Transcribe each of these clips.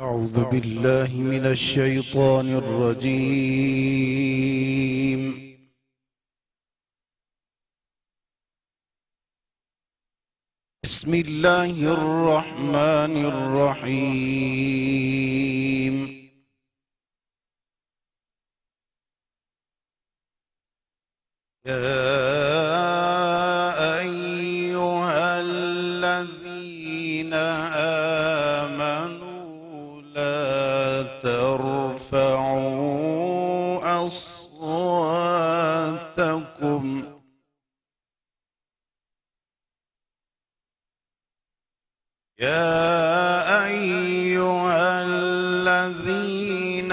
أعوذ بالله من الشيطان الرجيم. بسم الله الرحمن الرحيم. يا أيها الذين آمنوا لا ترفعوا أصواتكم يا أيها الذين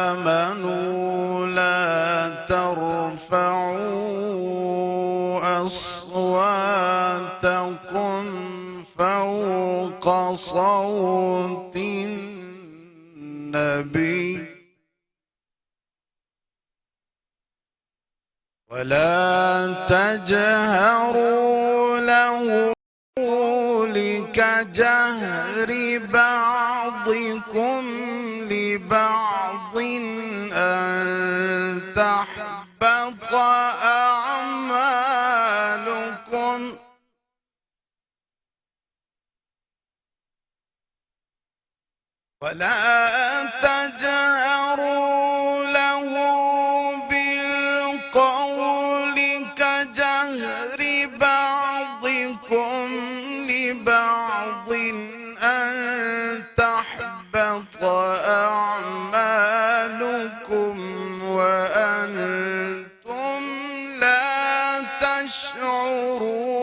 آمنوا لا ترفعوا أصواتكم فوق صوت النبي ولا تجهروا له كجهر بعضكم لبعض أن تحبط أعمالكم ولا تجهروا له بالقول كجهر بعضكم لبعض أن تحبط أعمالكم وأنتم لا تشعرون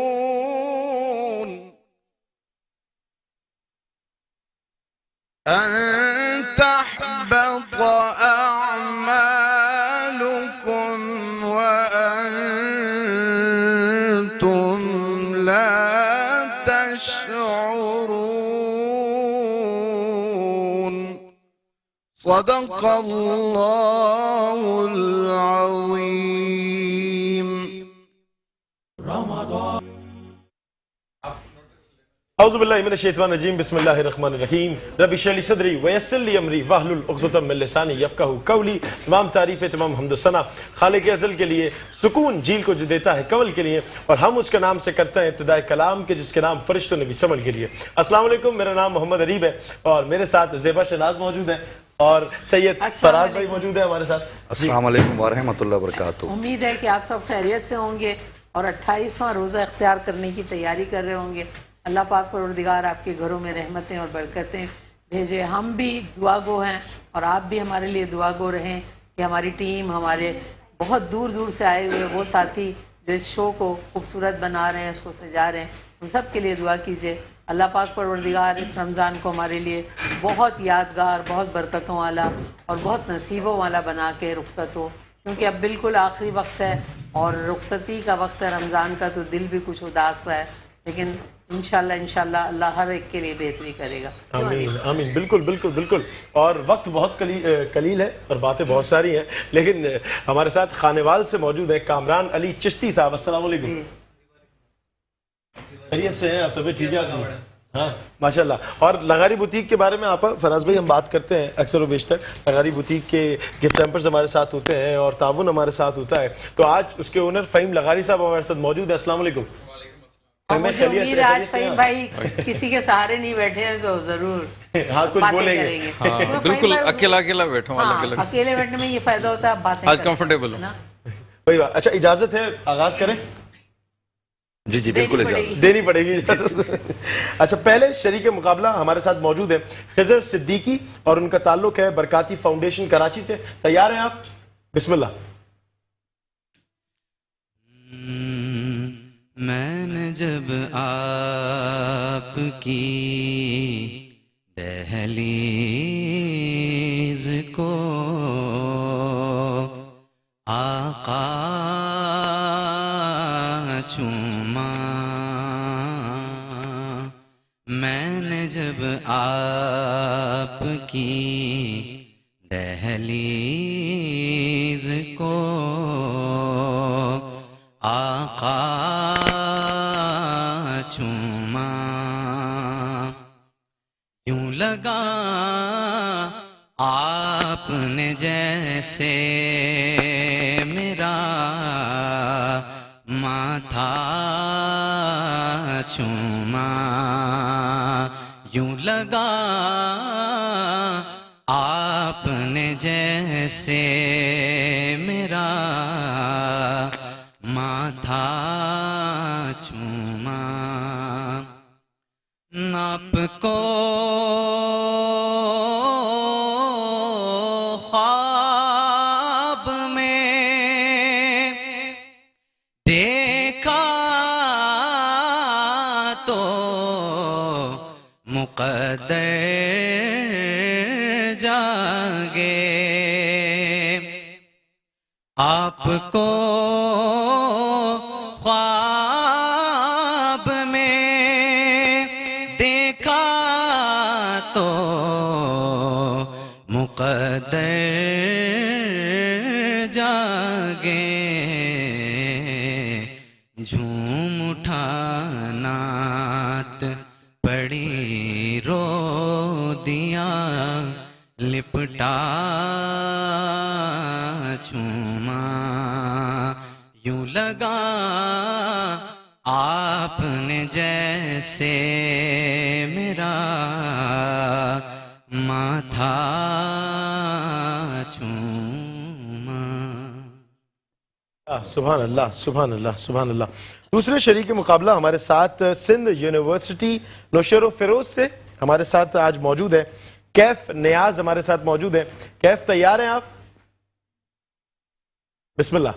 أن تحبط أعمالكم وأنتم لا تشعرون. صدق الله العظيم. اعوذ باللہ من الشیطان الرجیم بسم اللہ الرحمن الرحیم رب اشرح لی صدری ویسر لی امری واحلل عقدۃ من لسانی یفقہوا قولی. تمام تعریفیں تمام حمد و ثنا خالق ازل کے لیے، سکون جھیل کو جو دیتا ہے کنول کے لیے، اور ہم اس کا نام سے کرتے ہیں ابتداء کلام کے جس کے نام فرشتوں نے بھی سمجھ کے لیے. السلام علیکم، میرا نام محمد عریب ہے اور میرے ساتھ زیبا شہناز موجود ہیں اور سید فراز بھائی موجود ہیں ہمارے ساتھ. السلام علیکم ورحمۃ اللہ وبرکاتہ. امید ہے کہ آپ سب خیریت سے ہوں گے اور 28واں روزہ اختیار کرنے کی تیاری کر رہے ہوں گے. اللہ پاک پروردگار آپ کے گھروں میں رحمتیں اور برکتیں بھیجے. ہم بھی دعا گو ہیں اور آپ بھی ہمارے لیے دعا گو رہیں کہ ہماری ٹیم، ہمارے بہت دور دور سے آئے ہوئے وہ ساتھی جو اس شو کو خوبصورت بنا رہے ہیں، اس کو سجا رہے ہیں، ان سب کے لیے دعا کیجیے. اللہ پاک پروردگار اس رمضان کو ہمارے لیے بہت یادگار، بہت برکتوں والا اور بہت نصیبوں والا بنا کے رخصت ہو، کیونکہ اب بالکل آخری وقت ہے اور رخصتی کا وقت ہے رمضان کا، تو دل بھی کچھ اداس ہے، لیکن انشاءاللہ اللہ ہر ایک کے لیے بہتری کرے گا. آمین آمین. بالکل بالکل بالکل. اور وقت بہت قلیل ہے اور باتیں بہت ساری ہیں، لیکن ہمارے ساتھ خانیوال سے موجود ہیں کامران علی چشتی صاحب. السلام علیکم. خیریت سے ہیں آپ؟ طبیعت ٹھیک ہے؟ ہاں ماشاء اللہ. اور لغاری بوتیک کے بارے میں آپ فراز بھائی ہم بات کرتے ہیں اکثر و بیشتر. لغاری بوتیک کے گفٹ ہیمپرز ہمارے ساتھ ہوتے ہیں اور تعاون ہمارے ساتھ ہوتا ہے، تو آج اس کے اونر فہیم لغاری صاحب ہمارے ساتھ موجود ہیں. السلام علیکم. مجھے امید ہے آج فہیم بھائی کسی کے سہارے نہیں بیٹھے ہیں تو ضرور ہاں کچھ بولیں گے. بالکل اکیلا اکیلا بیٹھا ہوں. اکیلے بیٹھنے میں یہ فائدہ ہوتا ہے، آپ باتیں آج کمفرٹیبل ہوں. اچھا اجازت ہے آغاز کریں؟ جی جی بالکل اجازت دینی پڑے گی. اچھا پہلے شریک مقابلہ ہمارے ساتھ موجود ہے خضر صدیقی اور ان کا تعلق ہے برکاتی فاؤنڈیشن کراچی سے. تیار ہیں آپ؟ بسم اللہ. میں نے جب آپ کی دہلیز کو آقا چوما، میں نے جب آپ کی دہلیز کو آقا چوما، یوں لگا آپ نے جیسے میرا ماتھا چوما، یوں لگا آپ نے جیسے میرا ماتھا چوما، آپ کو خواب میں دیکھا تو مقدر جاگے، آپ کو خواب میں دیکھا تو مقدر جاگے، جھوم اٹھا نعت پڑی رو دیا لپٹا چوما، یوں لگا آپ نے جیسے میرا ماتھا چوما۔ سبحان اللہ سبحان اللہ سبحان اللہ۔ دوسرے شریک مقابلہ ہمارے ساتھ سندھ یونیورسٹی نوشہر و فیروز سے ہمارے ساتھ آج موجود ہے کیف نیاز، ہمارے ساتھ موجود ہے۔ کیف تیار ہیں آپ؟ بسم اللہ۔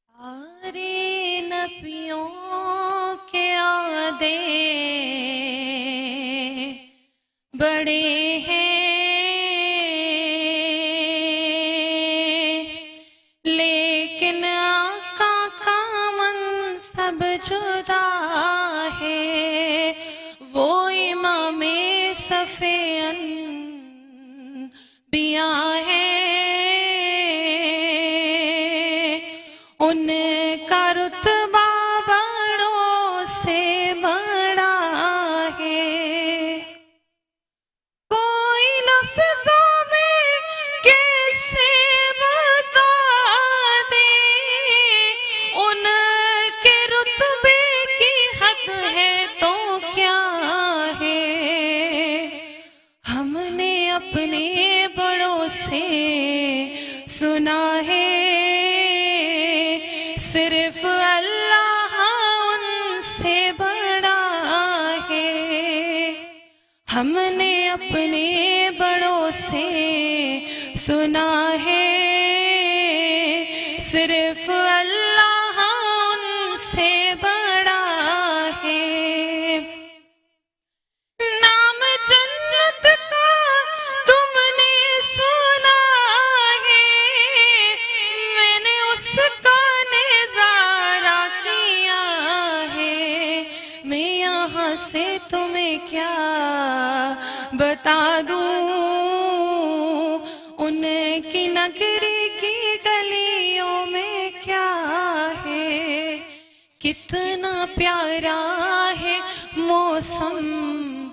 سارے نبیوں کے عہدے بڑے ہیں، لیکن آقا کا منصب جدا ہے، وہ امام صف انبیاء ہے، ان کا رتبہ بڑوں سے بڑا ہے، کوئی لفظوں میں کیسے بتا دے، ان کے رتبے کی حد ہے تو کیا ہے، ہم نے اپنے بڑوں سے سنا ہے، صرف اللہ ان سے بڑا ہے، ہم نے اپنے بڑوں سے سنا ہے، صرف اللہ ان سے بڑا ہے، نام جنت کا تم نے سنا ہے، میں نے اس کا نظارہ کیا ہے، میں یہاں سے تمہیں کیا بتا دوں، ان کی نگری کی گلیوں میں کیا ہے، کتنا پیارا ہے موسم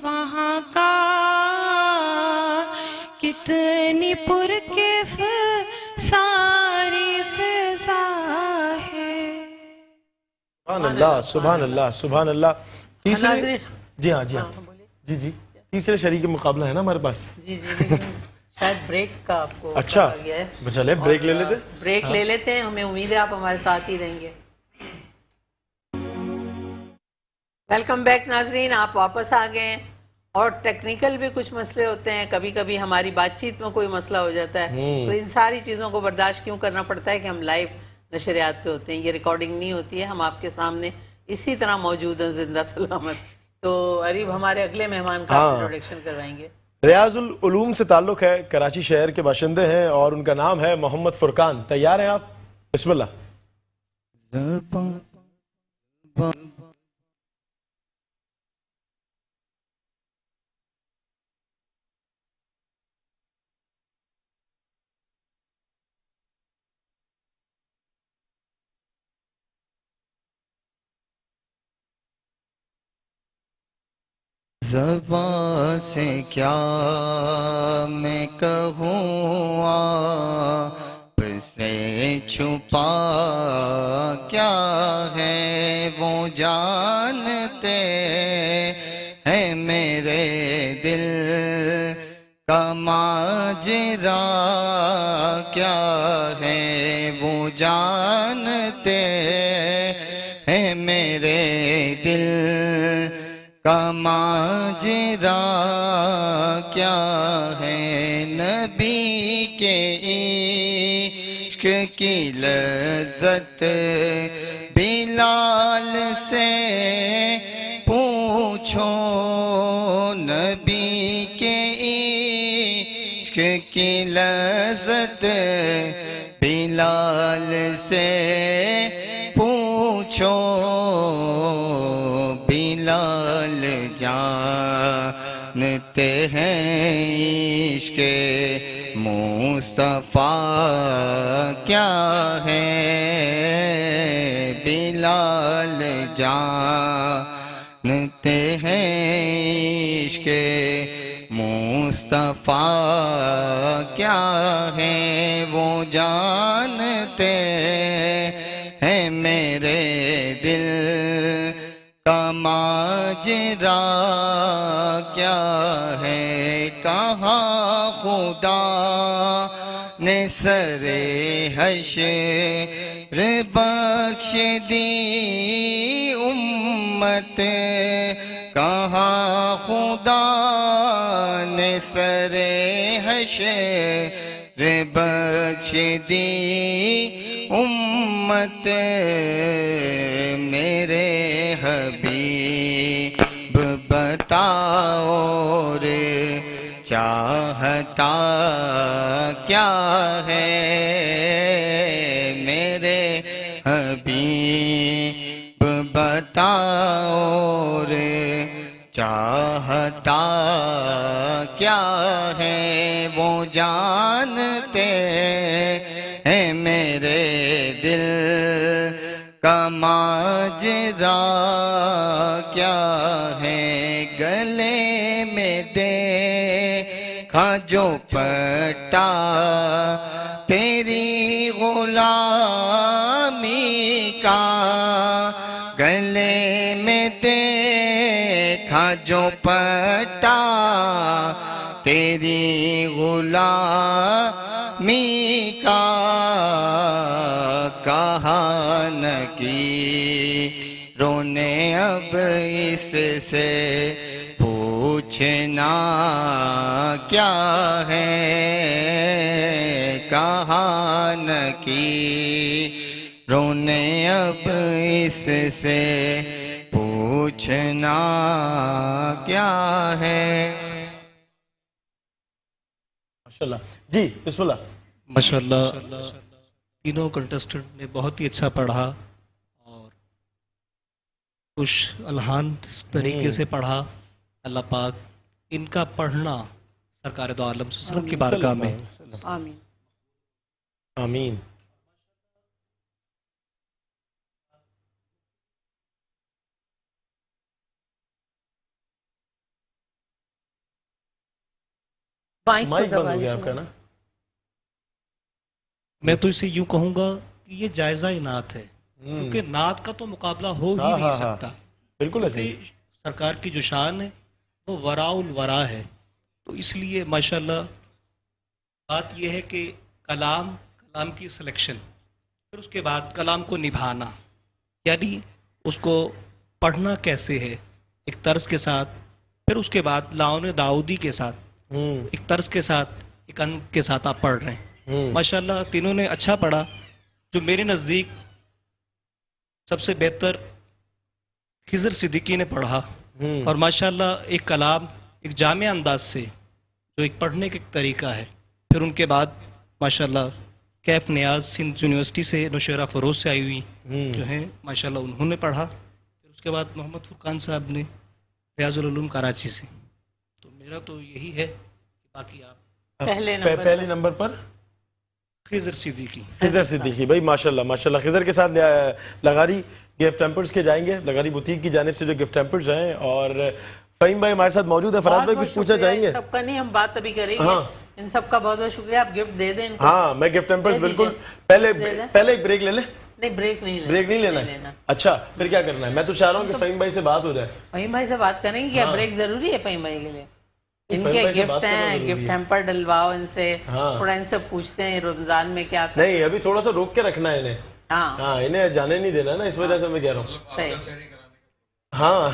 وہاں کا، کتنی پرکیف ساری فضا ہے۔ سبحان اللہ سبحان اللہ سبحان اللہ۔ تیسرے ناظرین، جی ہاں جی جی تیسرے شریک مقابلہ ہے نا ہمارے پاس۔ جی لیکن شاید بریک کا آپ کو اچھا کہا گیا ہے، چلے بریک لے لیتے، بریک لے لیتے ہیں، ہمیں امید ہے آپ ہمارے ساتھ ہی رہیں گے۔ ویلکم بیک ناظرین، آپ واپس آ گئے ہیں، اور ٹیکنیکل بھی کچھ مسئلے ہوتے ہیں، کبھی کبھی ہماری بات چیت میں کوئی مسئلہ ہو جاتا ہے، تو ان ساری چیزوں کو برداشت کیوں کرنا پڑتا ہے کہ ہم لائیو نشریات پہ ہوتے ہیں، یہ ریکارڈنگ نہیں ہوتی ہے، ہم آپ کے سامنے اسی طرح موجود ہیں زندہ سلامت۔ تو عریب ہمارے اگلے مہمان کا انٹروڈکشن کروائیں گے۔ ریاض العلوم سے تعلق ہے، کراچی شہر کے باشندے ہیں، اور ان کا نام ہے محمد فرقان۔ تیار ہیں آپ؟ بسم اللہ۔ زبان سے کیا میں کہوں آپ سے چھپا کیا ہے وہ جانتے ہیں میرے دل کا ماجرا کیا ہے وہ جانتے ہیں میرے دل کا ماجرا کیا ہے نبی کے عشق کی لذت بلال سے پوچھو نبی کے عشق کی لذت بلال سے پوچھو بلال جانتے ہیں عشق مصطفیٰ کیا ہے بلال جانتے ہیں عشق مصطفیٰ کیا ہے وہ جانتے ہیں میرے دل کا ماجرا کیا ہے کہاں خدا نے سر حشر بخش دی امت کہاں خدا نے سر حشر بخش دی امت میرے حبیب بتاؤ اور چاہتا کیا ہے میرے حبیب بتاؤ اور چاہتا کیا ہے وہ جانتے ہیں میرے دل کا ماجرا کیا ہے گلے میں دیکھا جو پٹا تیری غلامی کا گلے میں دیکھا جو پٹا تیری غلامی کا کہا نکی رونے اب اس سے پوچھنا کیا ہے کہا نکی رونے اب اس سے پوچھنا کیا ہے ماشاءاللہ جی بسم اللہ ماشاءاللہ تینوں کنٹسٹنٹ نے بہت ہی اچھا پڑھا اور خوش الحان طریقے سے پڑھا اللہ پاک ان کا پڑھنا سرکار دو عالم صلی اللہ علیہ وسلم کی بارگاہ میں آمین آمین مائک بند ہو گیا آپ کا نا میں تو اسے یوں کہوں گا کہ یہ جائزہ نعت ہے کیونکہ نعت کا تو مقابلہ ہو ہی نہیں سکتا بالکل ایسے ہی سرکار کی جو شان ہے وہ وراء الورا ہے تو اس لیے ماشاءاللہ بات یہ ہے کہ کلام کی سلیکشن پھر اس کے بعد کلام کو نبھانا یعنی اس کو پڑھنا کیسے ہے ایک طرز کے ساتھ پھر اس کے بعد لاؤن داؤدی کے ساتھ ایک طرز کے ساتھ ایک ان کے ساتھ آپ پڑھ رہے ہیں ماشاءاللہ تینوں نے اچھا پڑھا جو میرے نزدیک سب سے بہتر خضر صدیقی نے پڑھا اور ماشاءاللہ ایک کلام ایک جامع انداز سے جو ایک پڑھنے کا ایک طریقہ ہے پھر ان کے بعد ماشاءاللہ کیف نیاز سندھ یونیورسٹی سے نوشیرہ فروز سے آئی ہوئی جو ہیں ماشاءاللہ انہوں نے پڑھا پھر اس کے بعد محمد فرقان صاحب نے ریاض العلوم کراچی سے تو میرا تو یہی ہے کہ باقی آپ پہلے نمبر پر خضر صدیقی بھائی ماشاءاللہ ماشاءاللہ خضر کے ساتھ لغاری گفٹ ہیمپرز کے جائیں گے لغاری بوتیک کی جانب سے جو گفٹ ہیمپرز ہیں اور فہیم بھائی ہمارے ساتھ موجود ہے. فراز بھائی کچھ پوچھنا چاہیں گے؟ سب کا نہیں، ہم بات ابھی کریں گے. ہاں. ان سب کا بہت بہت شکریہ. آپ گفٹ دے دیں ان کو. ہاں میں گفٹ ہیمپرز دے بالکل. دیجئے. پہلے ایک بریک لے لیں. نہیں بریک نہیں لینا. بریک نہیں لینا؟ اچھا پھر کیا کرنا ہے؟ میں تو چاہ رہا ہوں کہ فہیم بھائی سے بات ہو جائے. فہیم بھائی سے بات کریں گے. کیا بریک ضروری ہے فہیم بھائی کے لیے؟ ان فہیم کے بھائی سے گفٹ بات کرنا ہیں، ضروری گفٹ ہے. ہیمپر ڈلواؤ ان سے. ہاں. تھوڑا ان سے پوچھتے ہیں رمضان میں کیا کریں. نہیں ابھی تھوڑا سا روک کے رکھنا ہے انہیں. ہاں ہاں انہیں جانے نہیں دینا نا، اس وجہ سے میں کہہ رہا ہوں. صحیح. ہاں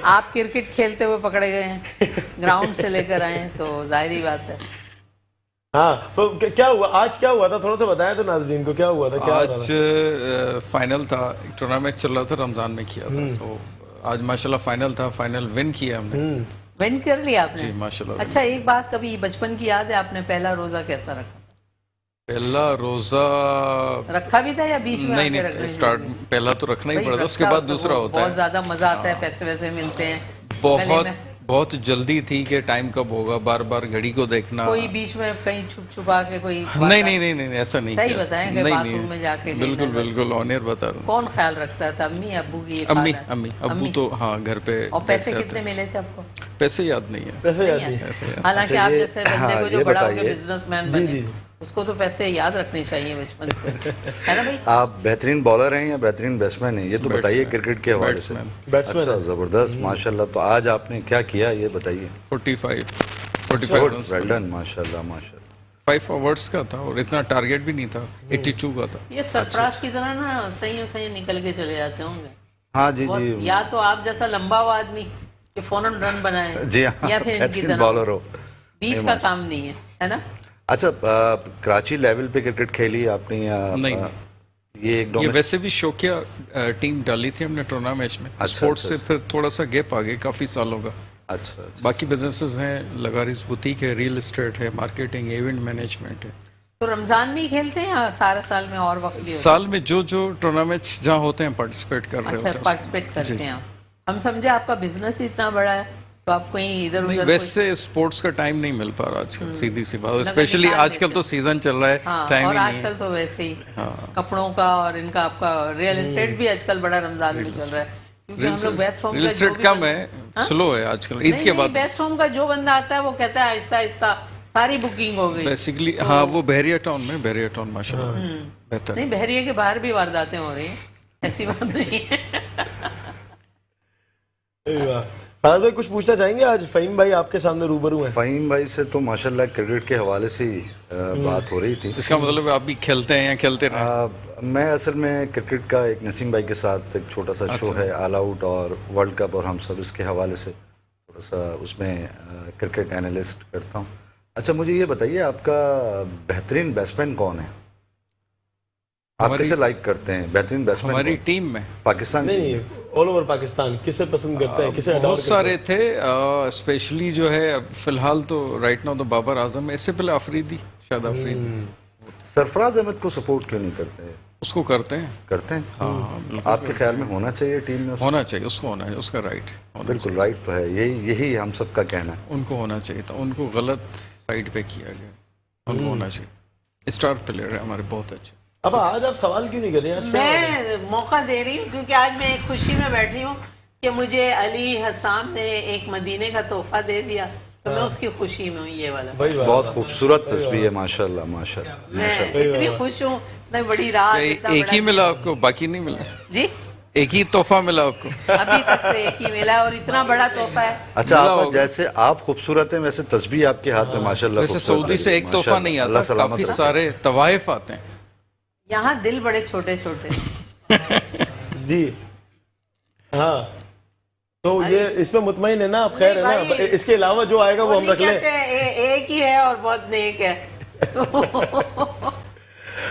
آپ کرکٹ کھیلتے ہوئے پکڑے گئے ہیں، گراؤنڈ سے لے کر آئے تو ظاہری بات ہے. ہاں تو کیا ہوا آج؟ کیا ہوا تھا تھوڑا سا بتایا تو ناظرین کو. کیا ہوا تھا؟ کیا ہو رہا آج تھا؟ فائنل تھا، ٹورنامنٹ چل رہا تھا، رمضان میں کیا تھا، تو آج ماشاءاللہ فائنل تھا، فائنل ون کیا ہم نے. ون کر لیا آپ نے؟ جی ماشاءاللہ. اچھا ایک بات، کبھی بچپن کی یاد ہے آپ نے پہلا روزہ کیسا رکھا؟ پہلا روزہ رکھا بھی تھا یا بیچ میں نہیں نہیں اسٹارٹ پہلا تو رکھنا ہی پڑا تھا، اس کے بعد دوسرا ہوتا بہت ہے. زیادہ مزہ آتا ہے، پیسے ویسے ملتے ہیں. گلے میں بہت جلدی تھی کہ ٹائم کب ہوگا، بار بار گھڑی کو دیکھنا. کوئی بیچ میں کہیں چھپ چھپا کے کوئی نہیں ایسا نہیں. صحیح بتائیں کہ باتھ روم میں جا کے بالکل بالکل آنر بتا رہا ہوں. کون خیال رکھتا تھا؟ امی ابو کی؟ امی ابو تو ہاں گھر پہ. اور پیسے کتنے ملے تھے آپ کو؟ پیسے یاد نہیں ہے. پیسے یاد نہیں. حالانکہ آپ جیسے بندے کو جو بڑا ہو کے بتائیے. بزنس مین بنے اس کو تو پیسے یاد رکھنے چاہیے بچپن سے، ہے نا بھائی؟ آپ بہترین بالر ہیں یا بہترین بیٹسمین ہیں؟ یہ تو بتائیے کرکٹ کے حوالے سے. اچھا زبردست ماشاءاللہ. تو آج آپ نے کیا کیا یہ بتائیے. 45 ویل ڈن ماشاءاللہ ماشاءاللہ. 5 اوورز کا تھا اور اتنا ٹارگیٹ بھی نہیں تھا، 82 کا تھا. یہ سرفراز کی طرح نا صحیح نکل کے چلے جاتے ہوں گے. ہاں جی جی. یا تو آپ جیسا لمبا ہوا آدمی کہ فوراً رن بنائے، جی ہاں یا پھر ان کی بہترین طرح بالر ہو. بیچ کا کام نہیں ہے، ہے نا؟ اچھا کراچی لیول پہ کرکٹ کھیلی آپ نے یا نہیں. یہ یہ ویسے بھی شوقیہ ٹیم ڈالی تھی ہم نے ٹورنامنٹ میں. اسپورٹس سے پھر تھوڑا سا گیپ آ گیا کافی سالوں کا. اچھا باقی بزنسز ہیں، لگاریز بوتیک ہے، ریل اسٹیٹ ہے، مارکیٹنگ، ایونٹ مینجمنٹ ہے. تو رمضان میں ہی کھیلتے ہیں یا سارا سال میں اور وقت بھی ہوتا ہے؟ سال میں جو ٹورنامنٹس جہاں ہوتے ہیں پارٹیسپیٹ کر رہے ہوتے اچھا ہیں. پارٹیسپیٹ کرتے ہیں آپ. ہم سمجھے آپ کا بزنس ہی اتنا بڑا ہے تو آپ کہیں ادھر ادھر ویسے اسپورٹس کا ٹائم نہیں مل پا رہا آج کل، سیدھی سی بات. اسپیشلی آج کل تو سیزن چل رہا ہے، ٹائم اور ہی آج نہیں کل تو ویسے ہی کپڑوں کا اور ان کا آپ کا ریئل اسٹیٹ بھی آج کل بڑا رمضان میں چل رہا ہے. کیونکہ ہم لوگ بیسٹ ہوم ریل اسٹیٹ کم ہے، سلو ہے آج کل. عید کے بعد بیسٹ ہوم کا جو بندہ آتا ہے وہ کہتا ہے آہستہ آہستہ ساری بکنگ ہو گئی. بیسیکلی ہاں وہ بحریہ ٹاؤن میں، بحریہ ٹاؤن ماشاءاللہ بہتر. نہیں بحریہ کے باہر بھی وارداتیں ہو رہی ہیں، ایسی بات نہیں ہے. فراز بھائی کچھ پوچھنا چاہیں گے؟ آج فہیم بھائی آپ کے سامنے روبرو ہیں. فہیم بھائی سے تو ماشاءاللہ کرکٹ کے حوالے سے ہی بات ہو رہی تھی. اس کا مطلب ہے آپ بھی کھیلتے ہیں یا کھیلتے رہے؟ میں اصل میں کرکٹ کا ایک نسیم بھائی کے ساتھ ایک چھوٹا سا شو ہے آل آؤٹ اور ورلڈ کپ اور ہم سب، اس کے حوالے سے تھوڑا سا اس میں کرکٹ اینالسٹ کرتا ہوں. اچھا مجھے یہ بتائیے آپ کا بہترین بیٹسمین کون ہے؟ آپ کسے لائک کرتے ہیں بہترین بیٹسمین ہماری ٹیم میں پاکستان کی؟ نہیں آل اوور پاکستان کسے پسند کرتے ہیں، کسے بہت سارے تھے. اسپیشلی جو ہے فی الحال تو رائٹ ناؤ تو بابر اعظم ہے، اس سے پہلے آفریدی، شاید آفریدی. سرفراز احمد کو سپورٹ کیوں نہیں کرتے؟ اس کو کرتے ہیں. کرتے ہیں. ہاں آپ کے خیال میں ہونا چاہیے ٹیم میں؟ ہونا چاہیے، اس کو ہونا ہے، اس کا رائٹ. بالکل رائٹ تو ہے، یہی ہم سب کا کہنا ہے. ان کو ہونا چاہیے تھا، ان کو غلط سائڈ پہ کیا گیا. ان کو ہونا چاہیے. اسٹار پلیئر ہے ہمارے بہت اچھے. اب آج آپ سوال کیوں نہیں کر رہے ہیں؟ میں موقع دے رہی ہوں کیونکہ آج میں ایک خوشی میں بیٹھی ہوں کہ مجھے علی حسام نے ایک مدینے کا تحفہ دے دیا تو میں اس کی خوشی میں ہوں. یہ والا بہت خوبصورت تصویر ہے ماشاءاللہ ماشاءاللہ. میں اتنی خوش ہوں. میں بڑی رات ایک ہی ملا آپ کو، باقی نہیں ملا؟ جی ایک ہی تحفہ ملا آپ کو؟ ابھی تک تو ایک ہی ملا اور اتنا بڑا تحفہ ہے. اچھا آپ جیسے آپ خوبصورت ہیں ویسے تسبیح آپ کے ہاتھ میں ماشاءاللہ. ویسے سعودی سے ایک تحفہ نہیں آتا، کافی سارے طوائف آتے ہیں. یہاں دل بڑے چھوٹے چھوٹے. جی ہاں تو یہ اس پہ مطمئن ہے نا آپ؟ خیر ہے نا؟ اس کے علاوہ جو آئے گا وہ ہم رکھ لیں. ایک ہی ہے اور بہت نیک ہے.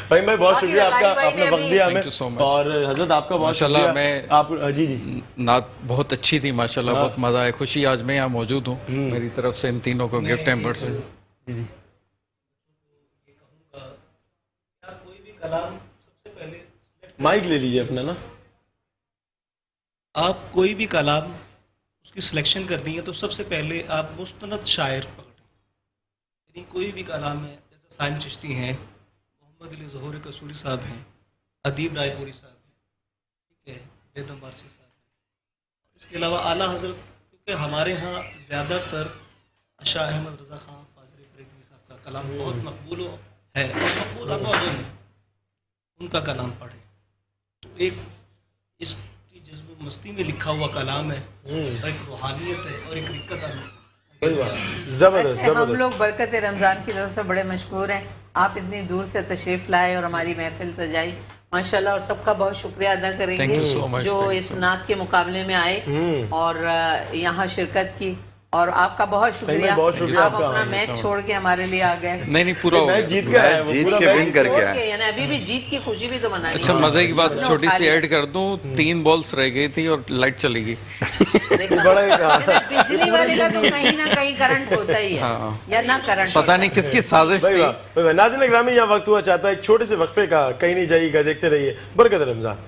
فہیم بھائی بہت شکریہ آپ کا، آپ نے وقت دیا ہمیں. Thank you so much. اور حضرت آپ کا بہت ماشاءاللہ شکریہ. میں آپ جی جی نعت بہت اچھی تھی ماشاءاللہ، بہت مزہ آیا. خوشی آج میں یہاں موجود ہوں. میری طرف سے ان تینوں کو گفٹ ہیمپرز. مائک لے لیجیے اپنا نا. آپ کوئی بھی کلام اس کی سلیکشن کرنی ہے تو سب سے پہلے آپ مستند شاعر پکڑیں. یعنی کوئی بھی کلام ہے، جیسے سائن چشتی ہیں، محمد علی ظہور قصوری صاحب ہیں، ادیب رائے پوری صاحب ہیں، ٹھیک ہے، بیدم بارسی صاحب ہیں. اس کے علاوہ اعلیٰ حضرت کہ ہمارے ہاں زیادہ تر شاہ احمد رضا خان فاضل بریلوی صاحب کا کلام بہت مقبول ہے اور مقبول ہے، ان کا کلام پڑھیں تو ایک اس کی جذب و مستی میں لکھا ہوا کلام ہے، اور ایک روحانیت ہے اور ایک رقت زبردست ہم زبردست. لوگ برکت رمضان کی طرف سے بڑے مشکور ہیں، آپ اتنی دور سے تشریف لائے اور ہماری محفل سجائی ماشاءاللہ، اور سب کا بہت شکریہ ادا کریں Thank گے you so much. جو Thank you us so much. نعت کے مقابلے میں آئے اور یہاں شرکت کی، اور آپ کا بہت شکریہ، بہت شکریہ آپ آپ کا. اپنا میچ چھوڑ کے ہمارے لیے آ گئے. نہیں پورا ہو میچ گیا. جیت گیا ہے وہ جیت پورا کے میچ. win کر کے چھوڑ کے، یعنی ابھی بھی جیت کی خوشی بھی تو منانی. اچھا مزے کی بات چھوٹی سی ایڈ کر دوں، 3 بالز رہ گئی تھی اور لائٹ چلی گئی. بڑا ہی بجلی والے کا تو کہیں نہ کہیں کرنٹ ہوتا ہی ہے یا نہ کرنٹ. پتہ نہیں کس کی سازش تھی. ناظرین اکرامی، یہاں وقت ہوا چاہتا ہے ایک چھوٹے سے وقفے کا، کہیں نہیں جائیے گا، دیکھتے رہیے برکت رمضان.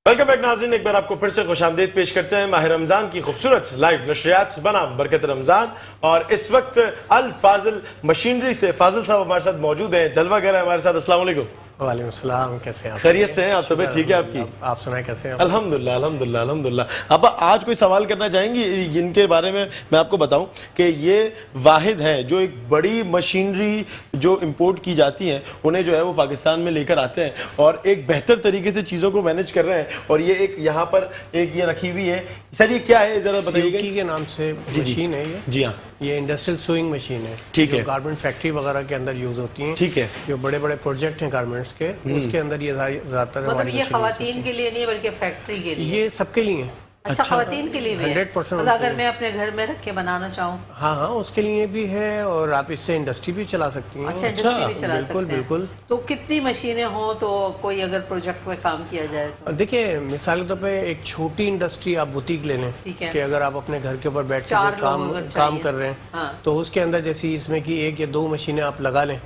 ویلکم بیک ناظرین، ایک بار آپ کو پھر سے خوش آمدید پیش کرتے ہیں ماہ رمضان کی خوبصورت لائیو نشریات بنام برکت رمضان. اور اس وقت الفاضل مشینری سے فاضل صاحب ہمارے ساتھ موجود ہیں، جلوہ گر ہے ہمارے ساتھ. السلام علیکم. وعلیکم السلام، کیسے ہیں آپ؟ خیریت سے ہیں آپ؟ طبیعت ٹھیک ہے آپ کی؟ آپ سنائیں کیسے ہیں؟ الحمدللہ الحمدللہ الحمدللہ. اب آج کوئی سوال کرنا چاہیں گی جن کے بارے میں آپ کو بتاؤں کہ یہ واحد ہیں جو ایک بڑی مشینری جو امپورٹ کی جاتی ہیں انہیں جو ہے وہ پاکستان میں لے کر آتے ہیں اور ایک بہتر طریقے سے چیزوں کو مینج کر رہے ہیں. اور یہ ایک یہاں پر ایک یہ رکھی ہوئی ہے سر، یہ کیا ہے ذرا بتائیے گا؟ سیوکی کے نام سے مشین ہے یہ. جی ہاں، یہ انڈسٹریل سوئنگ مشین ہے، ٹھیک ہے. جو گارمنٹ فیکٹری وغیرہ کے اندر یوز ہوتی ہیں. ٹھیک ہے. جو بڑے بڑے پروجیکٹ ہیں گارمنٹس کے، اس کے اندر یہ زیادہ تر مطلب ہماری یہ خواتین کے لیے نہیں بلکہ فیکٹری کے لیے؟ یہ سب کے لیے ہیں. اچھا، خواتین کے لیے بھی ہے؟ 100% مطلب اگر میں اپنے گھر میں رکھ کے بنانا چاہوں؟ ہاں ہاں، اس کے لیے بھی ہے، اور آپ اس سے انڈسٹری بھی چلا سکتی ہیں. اچھا، انڈسٹری بھی چلا سکتے بالکل ہیں. بالکل. تو کتنی مشینیں ہوں تو کوئی اگر پروجیکٹ پہ کام کیا جائے تو؟ دیکھیں مثال کے طور پہ ایک چھوٹی انڈسٹری آپ بوتیک لے لیں کہ اگر آپ اپنے گھر کے اوپر بیٹھ کے کام کر رہے ہیں تو اس کے اندر جیسے اس میں کی 1 یا 2 مشینیں آپ لگا لیں،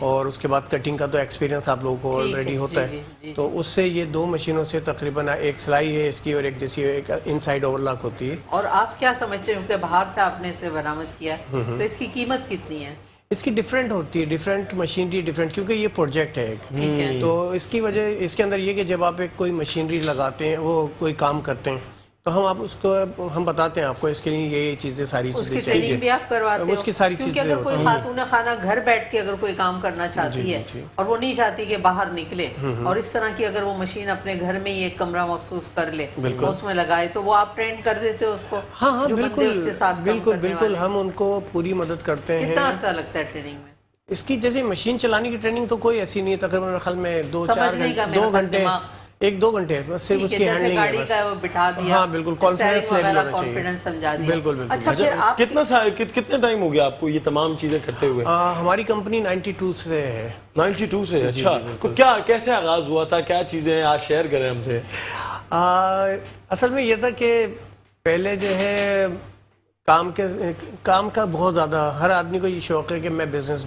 اور اس کے بعد کٹنگ کا تو ایکسپیرینس آپ لوگوں کو آلریڈی ہوتا ہے، تو اس سے یہ 2 مشینوں سے تقریباً ایک سلائی ہے اس کی اور ایک جیسی ایک انسائڈ اوور لاک ہوتی ہے. اور آپ کیا سمجھتے ہیں کہ باہر سے آپ نے اسے برآمد کیا ہے تو اس کی قیمت کتنی ہے؟ اس کی ڈیفرنٹ ہوتی ہے، ڈیفرنٹ مشینری ڈیفرنٹ، کیونکہ یہ پروجیکٹ ہے ایک، تو اس کی وجہ اس کے اندر یہ کہ جب آپ ایک کوئی مشینری لگاتے ہیں، وہ کوئی کام کرتے ہیں تو ہم آپ اس کو ہم بتاتے ہیں آپ کو اس کے لیے یہ چیزیں ساری چیزیں اس کی ٹریننگ بھی آپ کرواتے ہو؟ اس کی ساری کیونکہ چیزیں اگر کوئی خاتون خانہ گھر بیٹھ کے اگر کوئی کام کرنا چاہتی ہے اور وہ نہیں چاہتی کہ باہر نکلے، اور اس طرح کی اگر وہ مشین اپنے گھر میں ہی ایک کمرہ مخصوص کر لے، اس میں لگائے، تو وہ آپ ٹرین کر دیتے ہو اس کو؟ ہاں ہاں بالکل بالکل، ہم ان کو پوری مدد کرتے ہیں. کتنا عرصہ لگتا ہے ٹریننگ میں؟ اس کی جیسے مشین چلانے کی ٹریننگ تو کوئی ایسی نہیں ہے، تقریباً خیال میں 2 گھنٹے 1-2 گھنٹے بس صرف اس کی ہینڈلنگ ہے بس. ہاں بالکل، کانفیڈنس لیول ہونا چاہیے. بالکل بالکل. اچھا، کتنا ٹائم ہو گیا آپ کو یہ تمام چیزیں کرتے ہوئے؟ ہماری کمپنی 92 سے ہے. 92 سے؟ اچھا، تو کیا کیسے آغاز ہوا تھا، کیا چیزیں آج شیئر کریں ہم سے؟ اصل میں یہ تھا کہ پہلے جو ہے کام کا بہت زیادہ ہر آدمی کو یہ شوق ہے کہ میں بزنس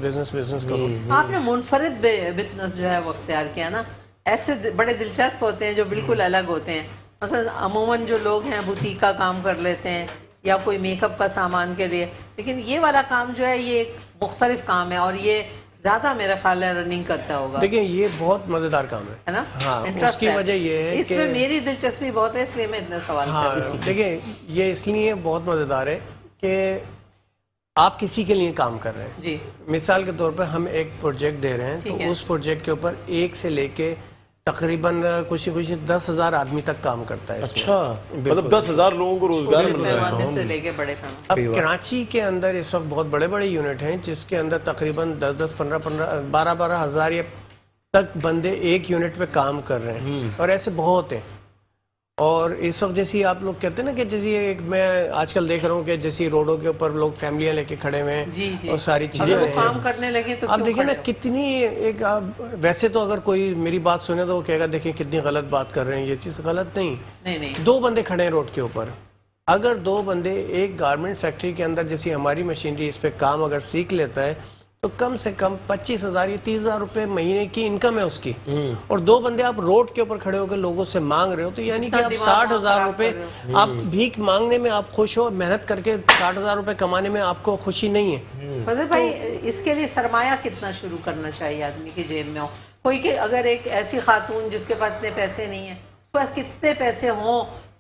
کروں. آپ نے منفرد بزنس جو ہے وہ اختیار کیا نا، ایسے بڑے دلچسپ ہوتے ہیں جو بالکل الگ ہوتے ہیں. مثلا عموماً جو لوگ ہیں بوتیک کا کام کر لیتے ہیں یا کوئی میک اپ کا سامان کے لیے، لیکن یہ والا کام جو ہے یہ ایک مختلف کام ہے اور یہ زیادہ میرا خیال ہے رننگ کرتا ہوگا. دیکھیں یہ بہت مزیدار کام ہے نا، ہاں، اس کی وجہ یہ ہے اس میں میری دلچسپی بہت ہے، اس لیے میں اتنے سوال کر رہی ہوں. دیکھیں یہ اس لیے بہت مزیدار ہے کہ آپ کسی کے لیے کام کر رہے ہیں. جی، مثال کے طور پہ ہم ایک پروجیکٹ دے رہے ہیں تو اس پروجیکٹ کے اوپر 1 سے لے کے تقریباً کچھ 10,000 آدمی تک کام کرتا ہے. اچھا، مطلب 10,000 لوگوں کو روزگار مل رہا ہے. اب کراچی کے اندر اس وقت بہت بڑے بڑے یونٹ ہیں جس کے اندر تقریباً 10 12 ہزار تک بندے ایک یونٹ پہ کام کر رہے ہیں، اور ایسے بہت ہیں. اور اس وقت جیسی آپ لوگ کہتے ہیں نا کہ جیسی ایک میں آج کل دیکھ رہا ہوں کہ جیسی روڈوں کے اوپر لوگ فیملیاں لے کے کھڑے ہوئے ہیں اور ساری چیزیں کام کرنے لگے تو آپ دیکھیں نا کتنی ایک ویسے تو اگر کوئی میری بات سنے تو وہ کہے گا دیکھیں کتنی غلط بات کر رہے ہیں، یہ چیز غلط نہیں. 2 بندے کھڑے ہیں روڈ کے اوپر، اگر 2 بندے ایک گارمنٹ فیکٹری کے اندر جیسی ہماری مشینری اس پہ کام اگر سیکھ لیتا ہے تو کم سے کم 25,000 یا 30,000 روپے مہینے کی انکم ہے اس کی. اور 2 بندے آپ روڈ کے اوپر کھڑے ہو کے لوگوں سے مانگ رہے ہو تو یعنی کہ آپ 60,000 روپے آپ بھیک مانگنے میں آپ خوش ہو، محنت کر کے 60,000 روپے کمانے میں آپ کو خوشی نہیں ہے. فضل بھائی، اس کے لیے سرمایہ کتنا شروع کرنا چاہیے آدمی کی جیب میں ہو؟ کوئی کہ اگر ایک ایسی خاتون جس کے پاس اتنے پیسے نہیں ہیں، اس کے پاس کتنے پیسے ہوں